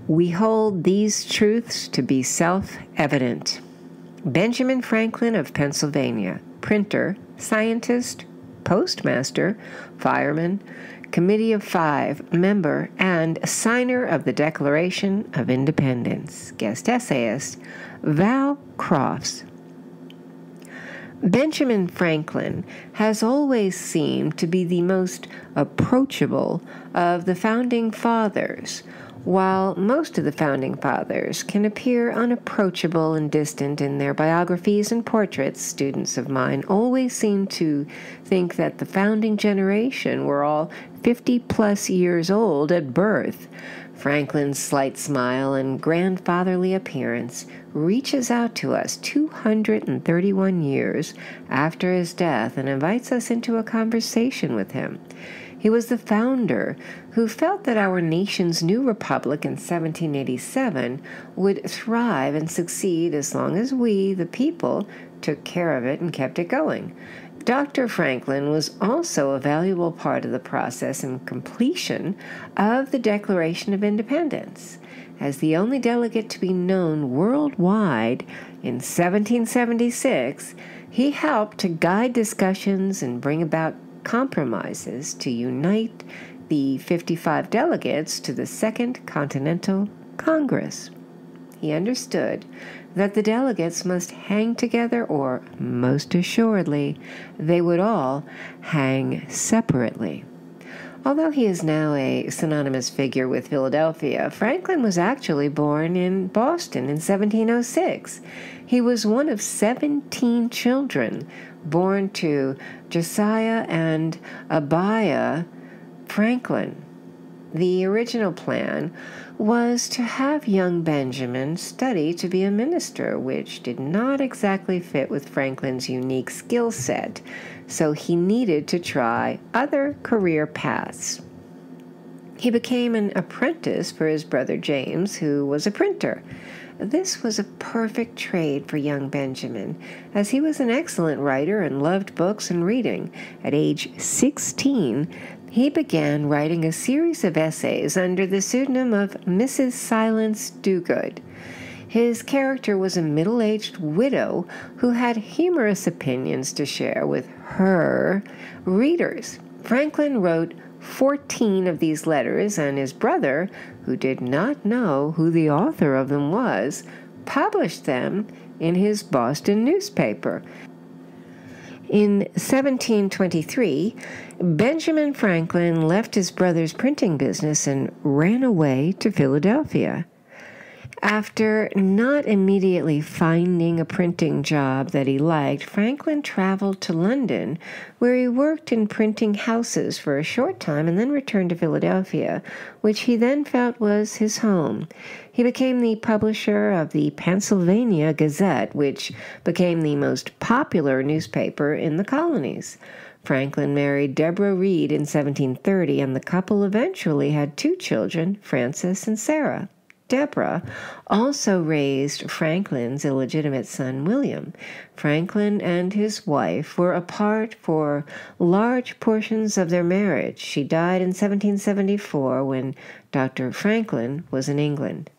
We hold these truths to be self-evident. Benjamin Franklin of Pennsylvania, printer, scientist, postmaster, fireman, Committee of Five member, and signer of the Declaration of Independence. Guest essayist, Val Crofts. Benjamin Franklin has always seemed to be the most approachable of the Founding Fathers, while most of the Founding Fathers can appear unapproachable and distant in their biographies and portraits. Students of mine always seem to think that the founding generation were all 50-plus years old at birth. Franklin's slight smile and grandfatherly appearance reaches out to us 231 years after his death and invites us into a conversation with him. He was the founder who felt that our nation's new republic in 1787 would thrive and succeed as long as we, the people, took care of it and kept it going. Dr. Franklin was also a valuable part of the process and completion of the Declaration of Independence. As the only delegate to be known worldwide in 1776, he helped to guide discussions and bring about compromises to unite the 55 delegates to the Second Continental Congress. He understood that the delegates must hang together, or, most assuredly, they would all hang separately. Although he is now a synonymous figure with Philadelphia, Franklin was actually born in Boston in 1706. He was one of 17 children born to Josiah and Abiah Franklin. The original plan was to have young Benjamin study to be a minister, which did not exactly fit with Franklin's unique skill set, so he needed to try other career paths. He became an apprentice for his brother James, who was a printer. This was a perfect trade for young Benjamin, as he was an excellent writer and loved books and reading. At age 16, he began writing a series of essays under the pseudonym of Mrs. Silence Dogood. His character was a middle-aged widow who had humorous opinions to share with her readers. Franklin wrote 14 of these letters, and his brother, who did not know who the author of them was, published them in his Boston newspaper. In 1723, Benjamin Franklin left his brother's printing business and ran away to Philadelphia. After not immediately finding a printing job that he liked, Franklin traveled to London, where he worked in printing houses for a short time and then returned to Philadelphia, which he then felt was his home. He became the publisher of the Pennsylvania Gazette, which became the most popular newspaper in the colonies. Franklin married Deborah Reed in 1730, and the couple eventually had 2 children, Francis and Sarah. Deborah also raised Franklin's illegitimate son, William. Franklin and his wife were apart for large portions of their marriage. She died in 1774 when Dr. Franklin was in England.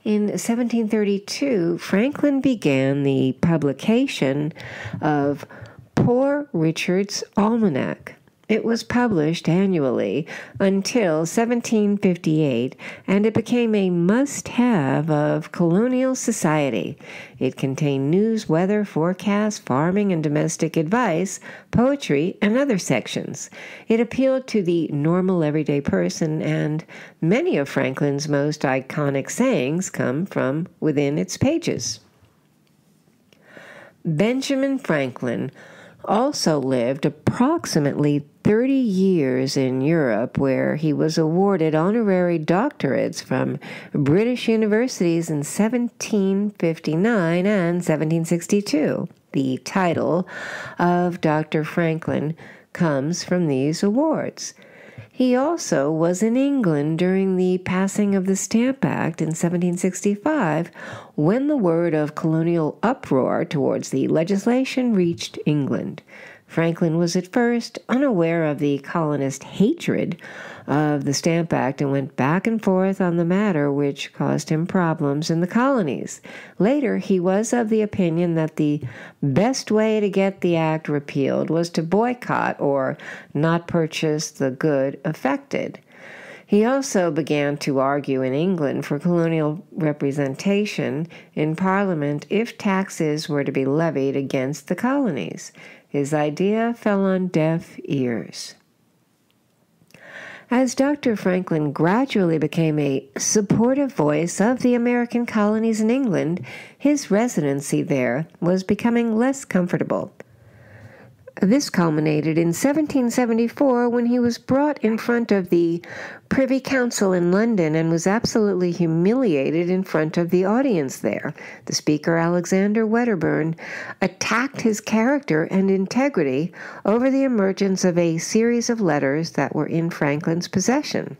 In 1732, Franklin began the publication of Poor Richard's Almanac. It was published annually until 1758, and it became a must-have of colonial society. It contained news, weather, forecasts, farming and domestic advice, poetry, and other sections. It appealed to the normal everyday person, and many of Franklin's most iconic sayings come from within its pages. Benjamin Franklin also lived approximately 30 years in Europe, where he was awarded honorary doctorates from British universities in 1759 and 1762. The title of Dr. Franklin comes from these awards. He also was in England during the passing of the Stamp Act in 1765, when the word of colonial uproar towards the legislation reached England. Franklin was at first unaware of the colonist hatred of the Stamp Act and went back and forth on the matter, which caused him problems in the colonies. Later, he was of the opinion that the best way to get the act repealed was to boycott or not purchase the good affected. He also began to argue in England for colonial representation in Parliament if taxes were to be levied against the colonies. His idea fell on deaf ears. As Dr. Franklin gradually became a supportive voice of the American colonies in England, his residency there was becoming less comfortable. This culminated in 1774 when he was brought in front of the Privy Council in London and was absolutely humiliated in front of the audience there. The speaker, Alexander Wedderburn, attacked his character and integrity over the emergence of a series of letters that were in Franklin's possession.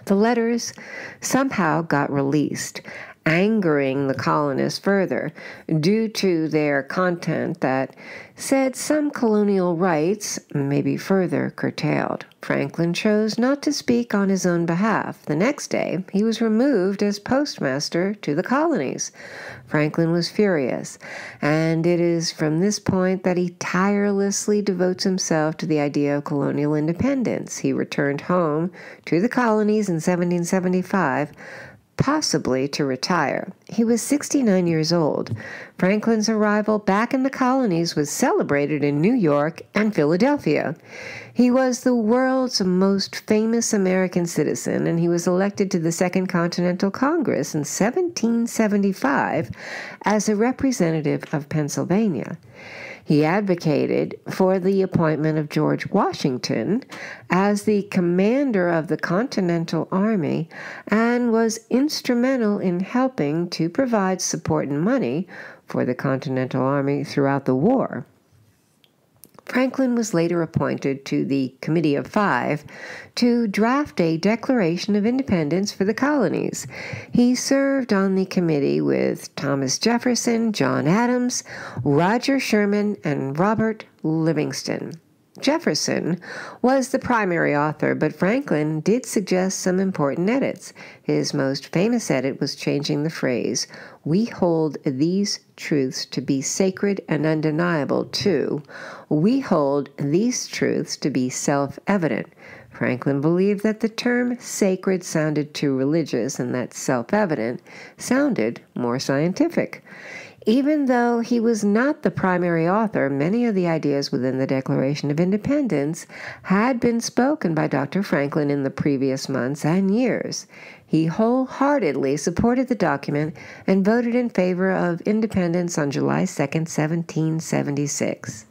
The letters somehow got released, angering the colonists further due to their content that said some colonial rights may be further curtailed. Franklin chose not to speak on his own behalf. The next day, he was removed as postmaster to the colonies. Franklin was furious, and it is from this point that he tirelessly devotes himself to the idea of colonial independence. He returned home to the colonies in 1775, possibly to retire. He was 69 years old. Franklin's arrival back in the colonies was celebrated in New York and Philadelphia. He was the world's most famous American citizen, and he was elected to the Second Continental Congress in 1775 as a representative of Pennsylvania. He advocated for the appointment of George Washington as the commander of the Continental Army and was instrumental in helping to provide support and money for the Continental Army throughout the war. Franklin was later appointed to the Committee of Five to draft a Declaration of Independence for the colonies. He served on the committee with Thomas Jefferson, John Adams, Roger Sherman, and Robert Livingston. Jefferson was the primary author, but Franklin did suggest some important edits. His most famous edit was changing the phrase, "We hold these truths to be sacred and undeniable," to, "We hold these truths to be self-evident." Franklin believed that the term sacred sounded too religious and that self-evident sounded more scientific. Even though he was not the primary author, many of the ideas within the Declaration of Independence had been spoken by Dr. Franklin in the previous months and years. He wholeheartedly supported the document and voted in favor of independence on July 2, 1776.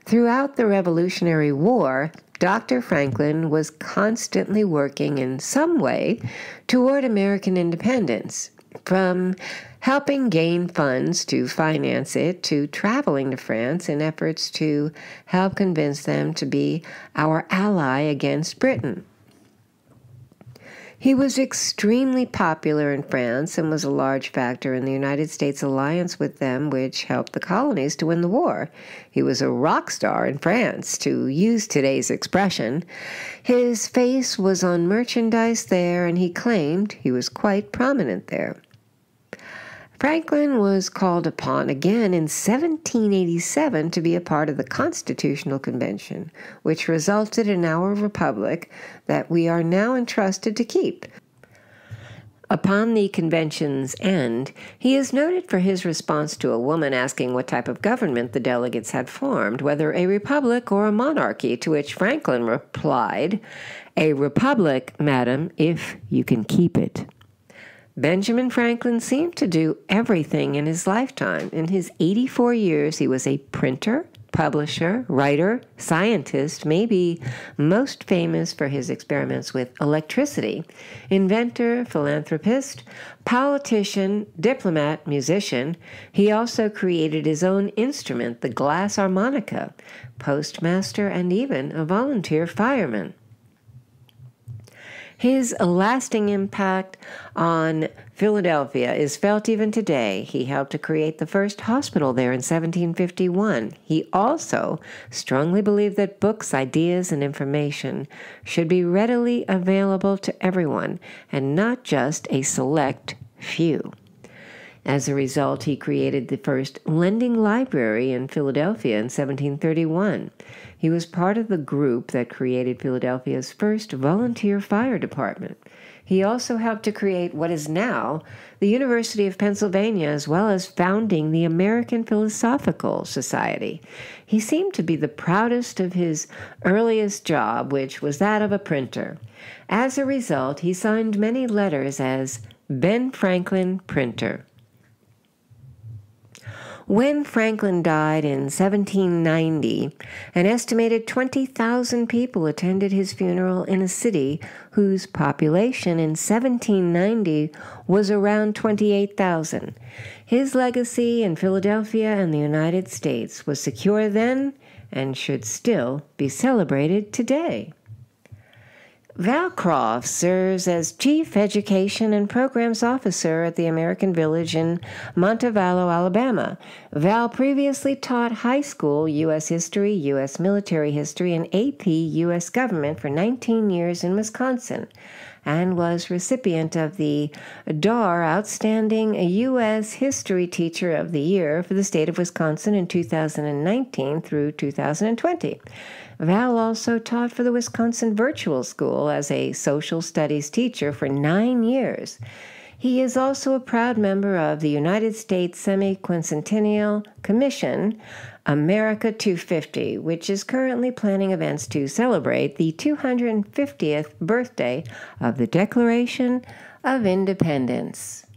Throughout the Revolutionary War, Dr. Franklin was constantly working in some way toward American independence, from helping gain funds to finance it, to traveling to France in efforts to help convince them to be our ally against Britain. He was extremely popular in France and was a large factor in the United States alliance with them, which helped the colonies to win the war. He was a rock star in France, to use today's expression. His face was on merchandise there, and he claimed he was quite prominent there. Franklin was called upon again in 1787 to be a part of the Constitutional Convention, which resulted in our republic that we are now entrusted to keep. Upon the convention's end, he is noted for his response to a woman asking what type of government the delegates had formed, whether a republic or a monarchy, to which Franklin replied, "A republic, madam, if you can keep it." Benjamin Franklin seemed to do everything in his lifetime. In his 84 years, he was a printer, publisher, writer, scientist, maybe most famous for his experiments with electricity, inventor, philanthropist, politician, diplomat, musician. He also created his own instrument, the glass harmonica, postmaster, and even a volunteer fireman. His lasting impact on Philadelphia is felt even today. He helped to create the first hospital there in 1751. He also strongly believed that books, ideas, and information should be readily available to everyone and not just a select few. As a result, he created the first lending library in Philadelphia in 1731. He was part of the group that created Philadelphia's first volunteer fire department. He also helped to create what is now the University of Pennsylvania, as well as founding the American Philosophical Society. He seemed to be the proudest of his earliest job, which was that of a printer. As a result, he signed many letters as Ben Franklin Printer. When Franklin died in 1790, an estimated 20,000 people attended his funeral in a city whose population in 1790 was around 28,000. His legacy in Philadelphia and the United States was secure then and should still be celebrated today. Val Crofts serves as Chief Education and Programs Officer at the American Village in Montevallo, Alabama. Val previously taught high school U.S. history, U.S. military history, and AP U.S. government for 19 years in Wisconsin, and was recipient of the DAR Outstanding U.S. History Teacher of the Year for the state of Wisconsin in 2019 through 2020. Val also taught for the Wisconsin Virtual School as a social studies teacher for 9 years. He is also a proud member of the United States Semi-Quincentennial Commission, America 250, which is currently planning events to celebrate the 250th birthday of the Declaration of Independence.